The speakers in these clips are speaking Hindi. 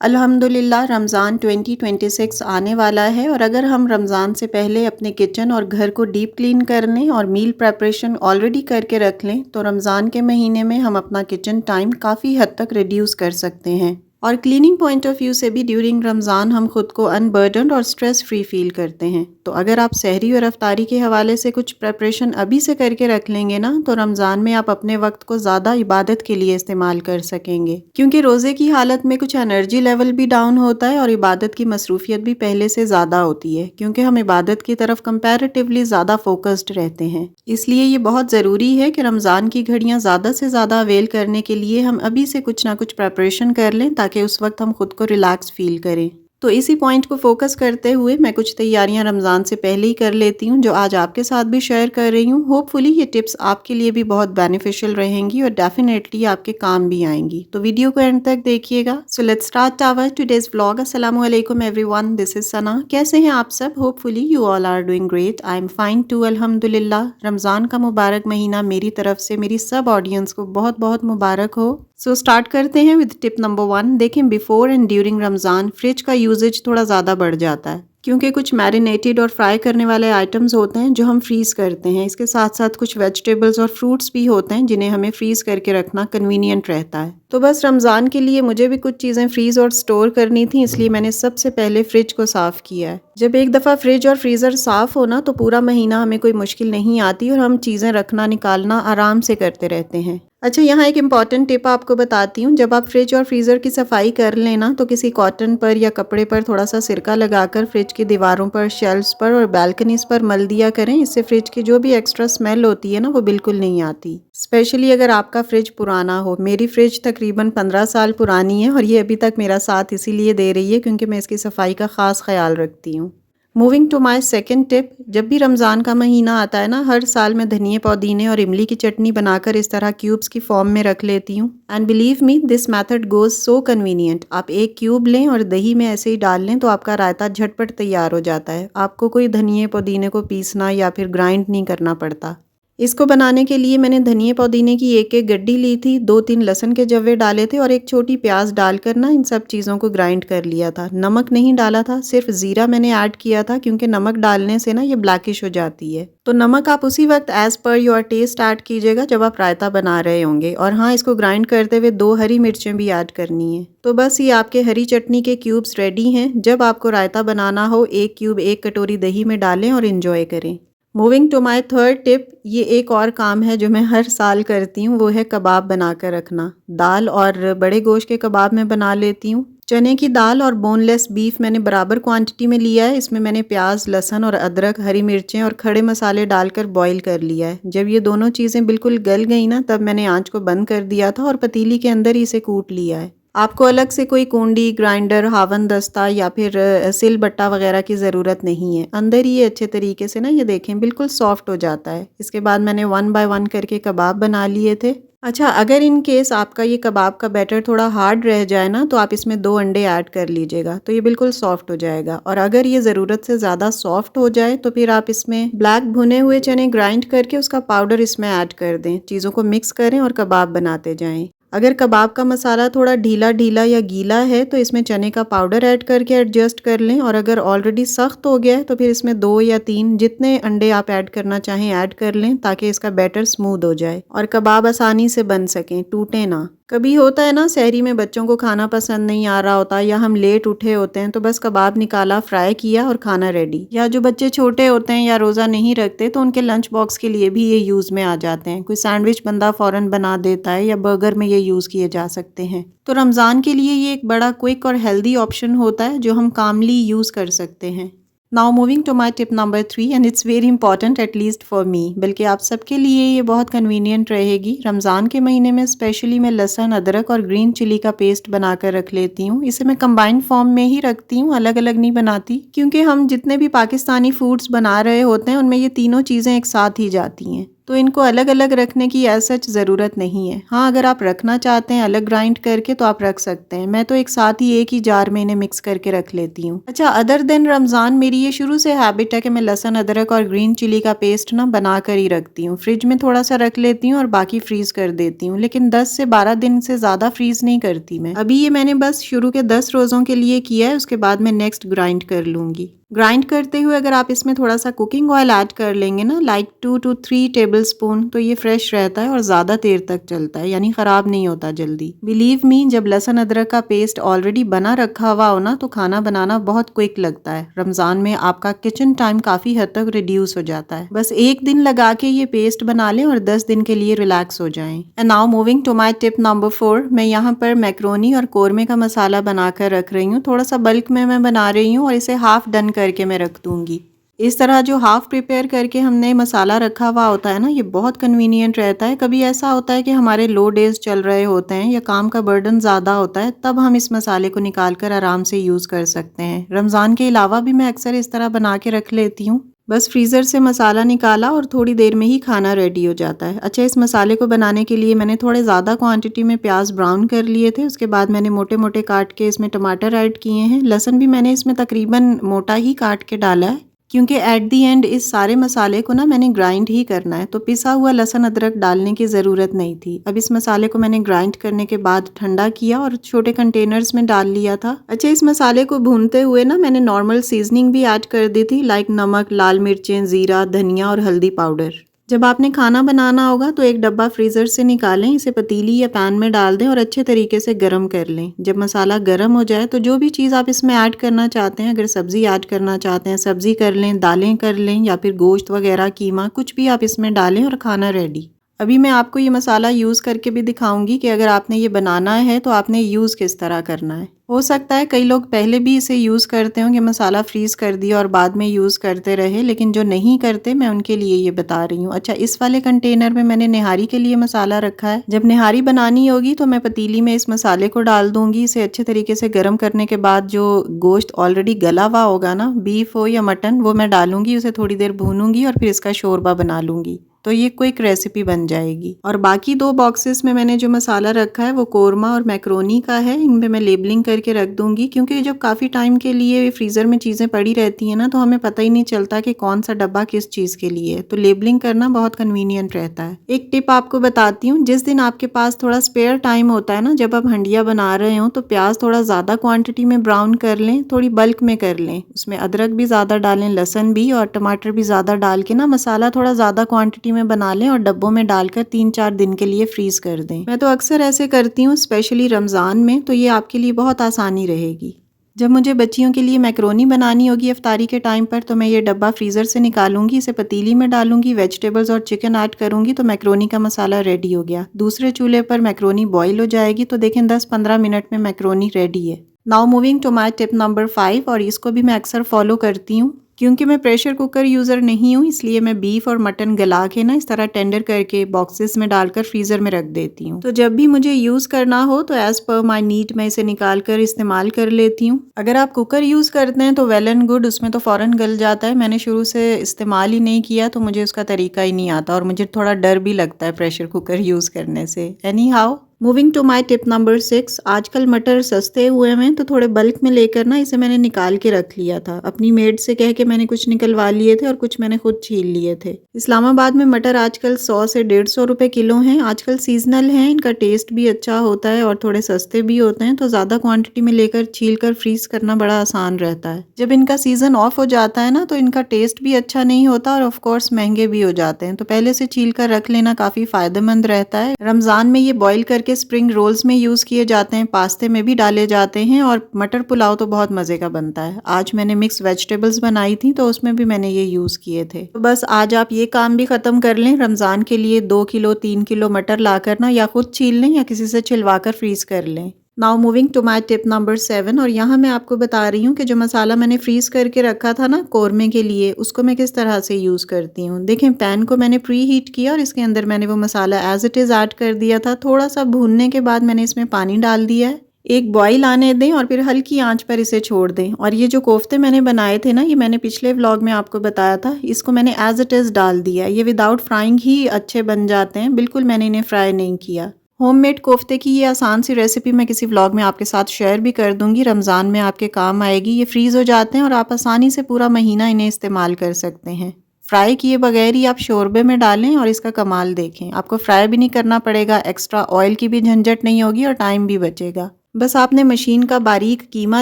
अल्हम्दुलिल्लाह रमज़ान 2026 आने वाला है और अगर हम रमज़ान से पहले अपने किचन और घर को डीप क्लीन कर लें और मील प्रेपरेशन ऑलरेडी करके रख लें तो रमज़ान के महीने में हम अपना किचन टाइम काफ़ी हद तक रिड्यूस कर सकते हैं। और क्लीनिंग पॉइंट ऑफ व्यू से भी ड्यूरिंग रमज़ान हम खुद को अनबर्डन्ड और स्ट्रेस फ्री फील करते हैं। तो अगर आप सहरी और अफ्तारी के हवाले से कुछ प्रेपरेशन अभी से करके रख लेंगे ना तो रमज़ान में आप अपने वक्त को ज़्यादा इबादत के लिए इस्तेमाल कर सकेंगे, क्योंकि रोज़े की हालत में कुछ एनर्जी लेवल भी डाउन होता है और इबादत की मसरूफियत भी पहले से ज़्यादा होती है, क्योंकि हम इबादत की तरफ कंपैरेटिवली ज़्यादा फोकस्ड रहते हैं। इसलिए ये बहुत ज़रूरी है कि रमज़ान की घड़ियाँ ज़्यादा से ज़्यादा अवेल करने के लिए हम अभी से कुछ ना कुछ प्रेपरेशन कर लें ताकि उस वक्त हम खुद को रिलैक्स फील करें। तो इसी पॉइंट को फोकस करते हुए मैं कुछ तैयारियां रमज़ान से पहले ही कर लेती हूँ जो आज आपके साथ भी शेयर कर रही हूँ। होपफुली ये टिप्स आपके लिए भी बहुत बेनिफिशियल रहेंगी और डेफिनेटली आपके काम भी आएंगी। तो वीडियो को एंड तक देखिएगा। So let's start our today's vlog. अस्सलाम वालेकुम एवरीवन, दिस इज सना। कैसे हैं आप सब? Hopefully you all are doing great. I am fine too, अल्हम्दुलिल्लाह। रमज़ान का मुबारक महीना मेरी तरफ से मेरी सब ऑडियंस को बहुत बहुत मुबारक हो। सो स्टार्ट करते हैं विद टिप नंबर 1। देखें, before and during Ramzan fridge का यूजेज थोड़ा ज़्यादा बढ़ जाता है, क्योंकि कुछ मैरिनेटेड और फ्राई करने वाले आइटम्स होते हैं जो हम फ्रीज़ करते हैं। इसके साथ साथ कुछ वेजिटेबल्स और फ्रूट्स भी होते हैं जिन्हें हमें फ्रीज़ करके रखना कन्वीनियंट रहता है। तो बस रमज़ान के लिए मुझे भी कुछ चीज़ें फ्रीज़ और स्टोर करनी थी, इसलिए मैंने सबसे पहले फ्रिज को साफ़ किया है। जब एक दफ़ा फ्रिज और फ्रीज़र साफ़ हो ना तो पूरा महीना हमें कोई मुश्किल नहीं आती और हम चीज़ें रखना निकालना आराम से करते रहते हैं। अच्छा, यहाँ एक इम्पॉर्टेंट टिप आपको बताती हूँ। जब आप फ्रिज और फ्रीज़र की सफाई कर लेना तो किसी कॉटन पर या कपड़े पर थोड़ा सा सिरका लगाकर फ्रिज की दीवारों पर, शेल्फ्स पर और बालकनीज पर मल दिया करें। इससे फ्रिज की जो भी एक्स्ट्रा स्मेल होती है ना वो बिल्कुल नहीं आती, स्पेशली अगर आपका फ्रिज पुराना हो। मेरी फ्रिज तकरीबन 15 साल पुरानी है और ये अभी तक मेरा साथ इसीलिए दे रही है क्योंकि मैं इसकी सफाई का ख़ास ख्याल रखती हूँ। Moving to my second tip. जब भी रमज़ान का महीना आता है ना, हर साल मैं धनिए, पुदीने और इमली की चटनी बनाकर इस तरह क्यूब्स की फॉर्म में रख लेती हूँ। And believe me, this method goes so convenient. आप एक क्यूब लें और दही में ऐसे ही डाल लें तो आपका रायता झटपट तैयार हो जाता है। आपको कोई धनिए पुदीने को पीसना या फिर ग्राइंड नहीं करना पड़ता। इसको बनाने के लिए मैंने धनिए पुदीने की एक एक गड्डी ली थी, 2-3 लहसुन के जवे डाले थे और एक छोटी प्याज डालकर ना इन सब चीज़ों को ग्राइंड कर लिया था। नमक नहीं डाला था, सिर्फ ज़ीरा मैंने ऐड किया था क्योंकि नमक डालने से ना ये ब्लैकिश हो जाती है। तो नमक आप उसी वक्त as per your taste add कीजिएगा जब आप रायता बना रहे होंगे। और हाँ, इसको ग्राइंड करते हुए 2 हरी मिर्चें भी ऐड करनी है। तो बस ये आपके हरी चटनी के क्यूब्स रेडी हैं। जब आपको रायता बनाना हो, एक क्यूब एक कटोरी दही में डालें और इंजॉय करें। Moving to my third tip. ये एक और काम है जो मैं हर साल करती हूँ, वो है कबाब बना कर रखना। दाल और बड़े गोश्त के कबाब मैं बना लेती हूँ। चने की दाल और बोनलेस बीफ मैंने बराबर क्वांटिटी में लिया है। इसमें मैंने प्याज, लहसुन और अदरक, हरी मिर्चें और खड़े मसाले डालकर बॉईल कर लिया है। जब ये दोनों चीज़ें बिल्कुल गल गई ना तब मैंने आंच को बंद कर दिया था और पतीली के अंदर ही इसे कूट लिया है। आपको अलग से कोई कुंडी, ग्राइंडर, हावन दस्ता या फिर सिल बट्टा वगैरह की ज़रूरत नहीं है। अंदर ही ये अच्छे तरीके से ना ये देखें बिल्कुल सॉफ्ट हो जाता है। इसके बाद मैंने 1 बाय 1 करके कबाब बना लिए थे। अच्छा, अगर इन केस आपका ये कबाब का बैटर थोड़ा हार्ड रह जाए ना तो आप इसमें 2 अंडे ऐड कर लीजिएगा, तो ये बिल्कुल सॉफ्ट हो जाएगा। और अगर ये ज़रूरत से ज़्यादा सॉफ्ट हो जाए तो फिर आप इसमें ब्लैक भुने हुए चने ग्राइंड करके उसका पाउडर इसमें ऐड कर दें। चीज़ों को मिक्स करें और कबाब बनाते जाएं। अगर कबाब का मसाला थोड़ा ढीला ढीला या गीला है तो इसमें चने का पाउडर ऐड करके एडजस्ट कर लें। और अगर ऑलरेडी सख्त हो गया है तो फिर इसमें 2 या 3 जितने अंडे आप ऐड करना चाहें ऐड कर लें ताकि इसका बैटर स्मूथ हो जाए और कबाब आसानी से बन सकें, टूटे ना। कभी होता है ना सहरी में बच्चों को खाना पसंद नहीं आ रहा होता या हम लेट उठे होते हैं तो बस कबाब निकाला, फ्राई किया और खाना रेडी। या जो बच्चे छोटे होते हैं या रोज़ा नहीं रखते तो उनके लंच बॉक्स के लिए भी ये यूज़ में आ जाते हैं। कोई सैंडविच बंदा फ़ौरन बना देता है या बर्गर में ये यूज़ किए जा सकते हैं। तो रमज़ान के लिए ये एक बड़ा क्विक और हेल्दी ऑप्शन होता है जो हम कामली यूज़ कर सकते हैं। Now moving to my tip number 3 and it's very important at least for me, बल्कि आप सबके लिए ये बहुत कन्वीनियंट रहेगी। रमज़ान के महीने में स्पेशली मैं लहसुन, अदरक और ग्रीन चिली का पेस्ट बनाकर रख लेती हूँ। इसे मैं कंबाइंड फॉर्म में ही रखती हूँ, अलग अलग नहीं बनाती, क्योंकि हम जितने भी पाकिस्तानी फूड्स बना रहे होते हैं उनमें ये तीनों चीज़ें एक साथ ही जाती हैं। तो इनको अलग अलग रखने की एज सच ज़रूरत नहीं है। हाँ, अगर आप रखना चाहते हैं अलग ग्राइंड करके तो आप रख सकते हैं। मैं तो एक साथ ही एक ही जार में इन्हें मिक्स करके रख लेती हूँ। अच्छा, अदर देन रमज़ान मेरी ये शुरू से हैबिट है कि मैं लहसुन अदरक और ग्रीन चिली का पेस्ट ना बना कर ही रखती हूँ। फ्रिज में थोड़ा सा रख लेती हूँ और बाकी फ्रीज़ कर देती हूँ, लेकिन 10 से 12 दिन से ज़्यादा फ्रीज़ नहीं करती मैं। अभी ये मैंने बस शुरू के 10 रोज़ों के लिए किया है, उसके बाद मैं नेक्स्ट ग्राइंड कर लूँगी। ग्राइंड करते हुए अगर आप इसमें थोड़ा सा कुकिंग ऑयल ऐड कर लेंगे ना, लाइक 2 to 3 टेबल स्पून, तो ये फ्रेश रहता है और ज़्यादा देर तक चलता है, यानी ख़राब नहीं होता जल्दी। बिलीव मी, जब लहसुन अदरक का पेस्ट ऑलरेडी बना रखा हुआ हो ना तो खाना बनाना बहुत क्विक लगता है। रमज़ान में आपका किचन टाइम काफ़ी हद तक रिड्यूस हो जाता है। बस एक दिन लगा के ये पेस्ट बना लें और 10 दिन के लिए रिलैक्स हो जाएं। And now moving to my tip number 4। मैं यहाँ पर मैक्रोनी और कोरमे का मसाला बनाकर रख रही हूँ। थोड़ा सा बल्क में मैं बना रही हूँ और इसे हाफ डन करके मैं रख दूंगी। इस तरह जो हाफ प्रिपेयर करके हमने मसाला रखा हुआ होता है ना, ये बहुत कन्वीनियंट रहता है। कभी ऐसा होता है कि हमारे लो डेज चल रहे होते हैं या काम का बर्डन ज़्यादा होता है, तब हम इस मसाले को निकाल कर आराम से यूज़ कर सकते हैं। रमज़ान के अलावा भी मैं अक्सर इस तरह बना के रख लेती हूँ। बस फ्रीज़र से मसाला निकाला और थोड़ी देर में ही खाना रेडी हो जाता है। अच्छा, इस मसाले को बनाने के लिए मैंने थोड़े ज़्यादा क्वांटिटी में प्याज ब्राउन कर लिए थे। उसके बाद मैंने मोटे मोटे काट के इसमें टमाटर ऐड किए हैं। लहसुन भी मैंने इसमें तकरीबन मोटा ही काट के डाला है, क्योंकि एट दी एंड इस सारे मसाले को ना मैंने ग्राइंड ही करना है, तो पिसा हुआ लहसुन अदरक डालने की ज़रूरत नहीं थी। अब इस मसाले को मैंने ग्राइंड करने के बाद ठंडा किया और छोटे कंटेनर्स में डाल लिया था। अच्छा, इस मसाले को भूनते हुए ना मैंने नॉर्मल सीजनिंग भी ऐड कर दी थी, लाइक नमक, लाल मिर्चें, ज़ीरा, धनिया और हल्दी पाउडर। जब आपने खाना बनाना होगा तो एक डब्बा फ्रीज़र से निकालें, इसे पतीली या पैन में डाल दें और अच्छे तरीके से गर्म कर लें। जब मसाला गर्म हो जाए तो जो भी चीज़ आप इसमें ऐड करना चाहते हैं, अगर सब्ज़ी ऐड करना चाहते हैं सब्ज़ी कर लें, दालें कर लें या फिर गोश्त वगैरह, कीमा, कुछ भी आप इसमें डालें और खाना रेडी। अभी मैं आपको ये मसाला यूज़ करके भी दिखाऊंगी कि अगर आपने ये बनाना है तो आपने यूज़ किस तरह करना है। हो सकता है कई लोग पहले भी इसे यूज़ करते होंगे, मसाला फ्रीज़ कर दिया और बाद में यूज़ करते रहे, लेकिन जो नहीं करते मैं उनके लिए ये बता रही हूँ। अच्छा, इस वाले कंटेनर में मैंने निहारी के लिए मसाला रखा है। जब निहारी बनानी होगी तो मैं पतीली में इस मसाले को डाल दूंगी। इसे अच्छे तरीके से गर्म करने के बाद जो गोश्त ऑलरेडी गला हुआ होगा ना, बीफ हो या मटन, वो मैं डालूंगी, उसे थोड़ी देर भूनूंगी और फिर इसका शोरबा बना लूंगी, तो ये क्विक रेसिपी बन जाएगी। और बाकी 2 बॉक्सेस में मैंने जो मसाला रखा है वो कोरमा और मैक्रोनी का है। इनमें मैं लेबलिंग करके रख दूंगी, क्योंकि जब काफ़ी टाइम के लिए फ्रीज़र में चीज़ें पड़ी रहती हैं ना तो हमें पता ही नहीं चलता कि कौन सा डब्बा किस चीज़ के लिए है, तो लेबलिंग करना बहुत कन्वीनियंट रहता है। एक टिप आपको बताती हूँ, जिस दिन आपके पास थोड़ा स्पेयर टाइम होता है ना, जब आप हंडिया बना रहे हो, तो प्याज थोड़ा ज़्यादा क्वान्टिटी में ब्राउन कर लें, थोड़ी बल्क में कर लें। उसमें अदरक भी ज़्यादा डालें, लहसुन भी, और टमाटर भी ज़्यादा डाल के ना मसाला थोड़ा ज़्यादा क्वान्टिटी में बना लें और डब्बों में डालकर 3-4 दिन के लिए फ्रीज कर दें। मैं तो अक्सर ऐसे करती हूँ, स्पेशली रमज़ान में, तो ये आपके लिए बहुत आसानी रहेगी। जब मुझे बच्चियों के लिए मैक्रोनी बनानी होगी इफ्तारी के टाइम पर, तो मैं ये डब्बा फ्रीज़र से निकालूंगी, इसे पतीली में डालूंगी, वेजिटेबल्स और चिकन ऐड करूंगी, तो मैक्रोनी का मसाला रेडी हो गया। दूसरे चूल्हे पर मैक्रोनी बॉईल हो जाएगी, तो देखें 10-15 मिनट में मैक्रोनी रेडी है। Now moving to my tip number 5, और इसको भी मैं अक्सर फॉलो करती हूँ। क्योंकि मैं प्रेशर कुकर यूज़र नहीं हूँ, इसलिए मैं बीफ और मटन गला के ना इस तरह टेंडर करके बॉक्सेस में डालकर फ्रीज़र में रख देती हूँ। तो जब भी मुझे यूज़ करना हो तो एज़ पर माई नीड मैं इसे निकाल कर इस्तेमाल कर लेती हूँ। अगर आप कुकर यूज़ करते हैं तो वेल एंड गुड, उसमें तो फ़ौरन गल जाता है। मैंने शुरू से इस्तेमाल ही नहीं किया तो मुझे उसका तरीका ही नहीं आता और मुझे थोड़ा डर भी लगता है प्रेशर कुकर यूज़ करने से। Anyhow, moving to my tip number 6। आजकल मटर सस्ते हुए हैं तो थोड़े बल्क में लेकर ना इसे मैंने निकाल के रख लिया था। अपनी मेड से कह के मैंने कुछ निकलवा लिए थे और कुछ मैंने खुद छील लिए थे। इस्लामाबाद में मटर आजकल 100 से 150 रुपए किलो हैं। आजकल सीजनल हैं, इनका टेस्ट भी अच्छा होता है और थोड़े सस्ते भी होते हैं, तो ज़्यादा क्वांटिटी में लेकर छील कर फ्रीज करना बड़ा आसान रहता है। जब इनका सीजन ऑफ हो जाता है ना तो इनका टेस्ट भी अच्छा नहीं होता और ऑफ कोर्स महंगे भी हो जाते हैं, तो पहले से छील कर रख लेना काफ़ी फायदेमंद रहता है। रमज़ान में ये बॉईल करके स्प्रिंग रोल्स में यूज़ किए जाते हैं, पास्ते में भी डाले जाते हैं और मटर पुलाव तो बहुत मज़े का बनता है। आज मैंने मिक्स वेजिटेबल्स बनाई थी तो उसमें भी मैंने ये यूज़ किए थे। तो बस आज आप ये काम भी ख़त्म कर लें। रमज़ान के लिए 2 किलो 3 किलो मटर लाकर ना या खुद छील लें या किसी से छिलवा कर फ्रीज कर लें। Now moving to my tip number 7, और यहाँ मैं आपको बता रही हूँ कि जो मसाला मैंने फ्रीज करके रखा था ना कोरमे के लिए, उसको मैं किस तरह से यूज़ करती हूँ। देखें, पैन को मैंने प्री हीट किया और इसके अंदर मैंने वो मसाला एज इट इज़ ऐड कर दिया था। थोड़ा सा भूनने के बाद मैंने इसमें पानी डाल दिया है। एक बॉईल आने दें और फिर हल्की आंच पर इसे छोड़ दें। और ये जो कोफ्ते मैंने बनाए थे ना, ये मैंने पिछले व्लॉग में आपको बताया था, इसको मैंने एज इट इज़ डाल दिया। ये विदाउट फ्राइंग ही अच्छे बन जाते हैं, बिल्कुल मैंने इन्हें फ्राई नहीं किया। होममेड कोफ्ते की ये आसान सी रेसिपी मैं किसी व्लॉग में आपके साथ शेयर भी कर दूंगी, रमज़ान में आपके काम आएगी। ये फ्रीज़ हो जाते हैं और आप आसानी से पूरा महीना इन्हें इस्तेमाल कर सकते हैं। फ्राई किए बगैर ही आप शोरबे में डालें और इसका कमाल देखें। आपको फ्राई भी नहीं करना पड़ेगा, एक्स्ट्रा ऑयल की भी झंझट नहीं होगी और टाइम भी बचेगा। बस आपने मशीन का बारीक कीमा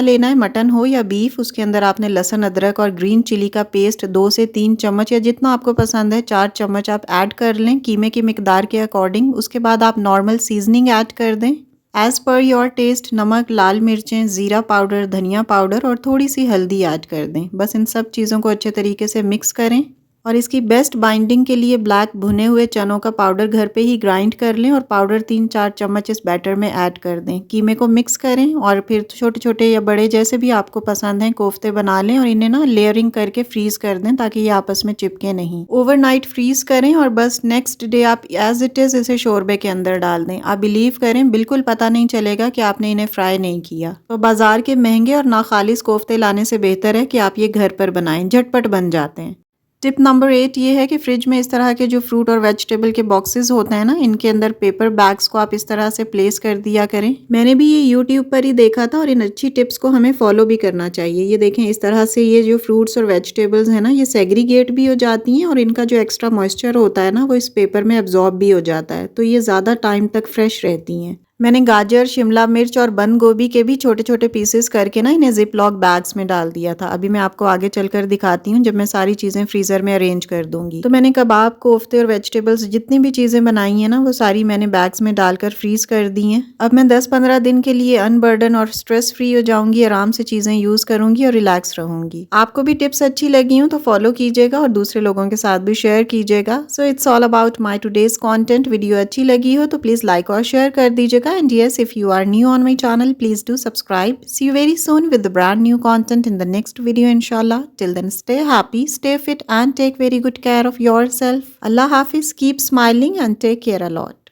लेना है, मटन हो या बीफ। उसके अंदर आपने लहसुन, अदरक और ग्रीन चिली का पेस्ट 2 से 3 चम्मच या जितना आपको पसंद है 4 चम्मच आप ऐड कर लें कीमे की मिकदार के अकॉर्डिंग। उसके बाद आप नॉर्मल सीजनिंग ऐड कर दें एज़ पर योर टेस्ट। नमक, लाल मिर्चें, ज़ीरा पाउडर, धनिया पाउडर और थोड़ी सी हल्दी ऐड कर दें। बस इन सब चीज़ों को अच्छे तरीके से मिक्स करें और इसकी बेस्ट बाइंडिंग के लिए ब्लैक भुने हुए चनों का पाउडर घर पे ही ग्राइंड कर लें और पाउडर 3-4 चम्मच इस बैटर में ऐड कर दें। कीमे को मिक्स करें और फिर छोटे छोटे या बड़े जैसे भी आपको पसंद हैं कोफ्ते बना लें और इन्हें ना लेयरिंग करके फ्रीज कर दें ताकि ये आपस में चिपके नहीं। ओवरनाइट फ्रीज करें और बस नेक्स्ट डे आप एज इट इज़ इसे शोरबे के अंदर डाल दें। आप बिलीव करें, बिल्कुल पता नहीं चलेगा कि आपने इन्हें फ्राई नहीं किया। तो बाजार के महंगे और नाखालिस कोफ्ते लाने से बेहतर है कि आप ये घर पर बनाएं, झटपट बन जाते हैं। टिप नंबर 8 ये है कि फ्रिज में इस तरह के जो फ्रूट और वेजिटेबल के बॉक्सेस होते हैं ना, इनके अंदर पेपर बैग्स को आप इस तरह से प्लेस कर दिया करें। मैंने भी ये यूट्यूब पर ही देखा था और इन अच्छी टिप्स को हमें फॉलो भी करना चाहिए। ये देखें, इस तरह से ये जो फ्रूट्स और वेजिटेबल्स हैं ना, ये सेग्रीगेट भी हो जाती हैं और इनका जो एक्स्ट्रा मॉइस्चर होता है ना, वो इस पेपर में एब्जॉर्ब भी हो जाता है, तो ये ज़्यादा टाइम तक फ्रेश रहती हैं। मैंने गाजर, शिमला मिर्च और बंद गोभी के भी छोटे छोटे पीसेस करके ना इन्हें जिप लॉक बैग्स में डाल दिया था। अभी मैं आपको आगे चलकर दिखाती हूँ जब मैं सारी चीज़ें फ्रीज़र में अरेंज कर दूंगी। तो मैंने कबाब, कोफ्ते और वेजिटेबल्स जितनी भी चीज़ें बनाई हैं ना, वो सारी मैंने बैग्स में डालकर फ्रीज कर दी हैं। अब मैं 10-15 दिन के लिए अनबर्डन और स्ट्रेस फ्री हो जाऊंगी, आराम से चीज़ें यूज़ करूंगी और रिलैक्स रहूंगी। आपको भी टिप्स अच्छी लगी हो तो फॉलो कीजिएगा और दूसरे लोगों के साथ भी शेयर कीजिएगा। So it's all about my today's content. Video अच्छी लगी हो तो प्लीज़ लाइक और शेयर कर दीजिएगा। And yes, if you are new on my channel, please do subscribe. See you very soon with the brand new content in the next video, inshallah. Till then, stay happy, stay fit, and take very good care of yourself. Allah Hafiz, keep smiling and take care a lot.